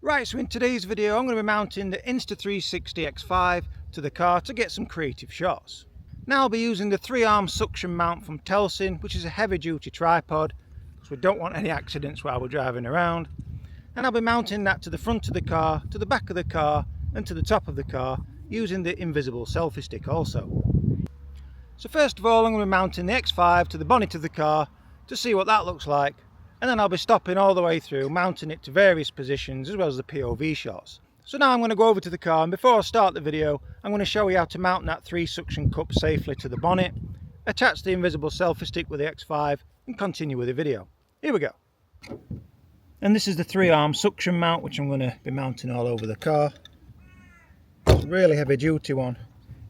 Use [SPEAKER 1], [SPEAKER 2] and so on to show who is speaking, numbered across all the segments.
[SPEAKER 1] Right, so in today's video I'm going to be mounting the Insta360 X5 to the car to get some creative shots. Now I'll be using the 3-arm suction mount from Telesin, which is a heavy duty tripod because we don't want any accidents while we're driving around. And I'll be mounting that to the front of the car, to the back of the car and to the top of the car using the invisible selfie stick also. So first of all I'm going to be mounting the X5 to the bonnet of the car to see what that looks like. And then I'll be stopping all the way through, mounting it to various positions as well as the POV shots. So now I'm going to go over to the car, and before I start the video I'm going to show you how to mount that 3 suction cup safely to the bonnet, attach the invisible selfie stick with the X5 and continue with the video. Here we go. And this is the 3-arm suction mount which I'm going to be mounting all over the car. It's a really heavy duty one.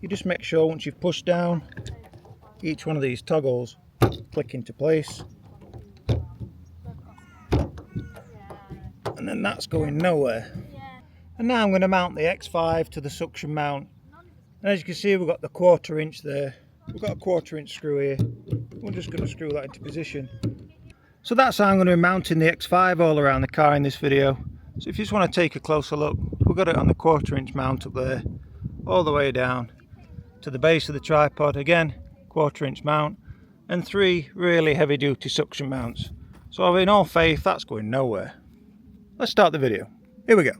[SPEAKER 1] You just make sure once you've pushed down each one of these toggles click into place. And then that's going nowhere. And now I'm going to mount the X5 to the suction mount, and as you can see we've got the 1/4 inch there. We've got a 1/4 inch screw here. We're just going to screw that into position. So that's how I'm going to be mounting the X5 all around the car in this video. So if you just want to take a closer look, we've got it on the 1/4 inch mount up there, all the way down to the base of the tripod. Again, 1/4 inch mount, and 3 really heavy duty suction mounts. So in all faith that's going nowhere. Let's start the video. Here we go.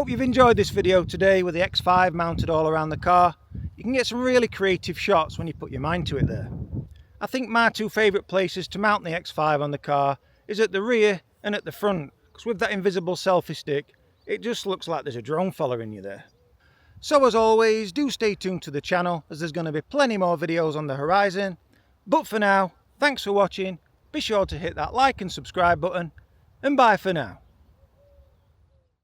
[SPEAKER 1] Hope you've enjoyed this video today with the X5 mounted all around the car. You can get some really creative shots when you put your mind to it there. I think my two favourite places to mount the X5 on the car is at the rear and at the front, because with that invisible selfie stick it just looks like there's a drone following you there. So as always, do stay tuned to the channel as there's going to be plenty more videos on the horizon. But for now, thanks for watching, be sure to hit that like and subscribe button, and bye for now.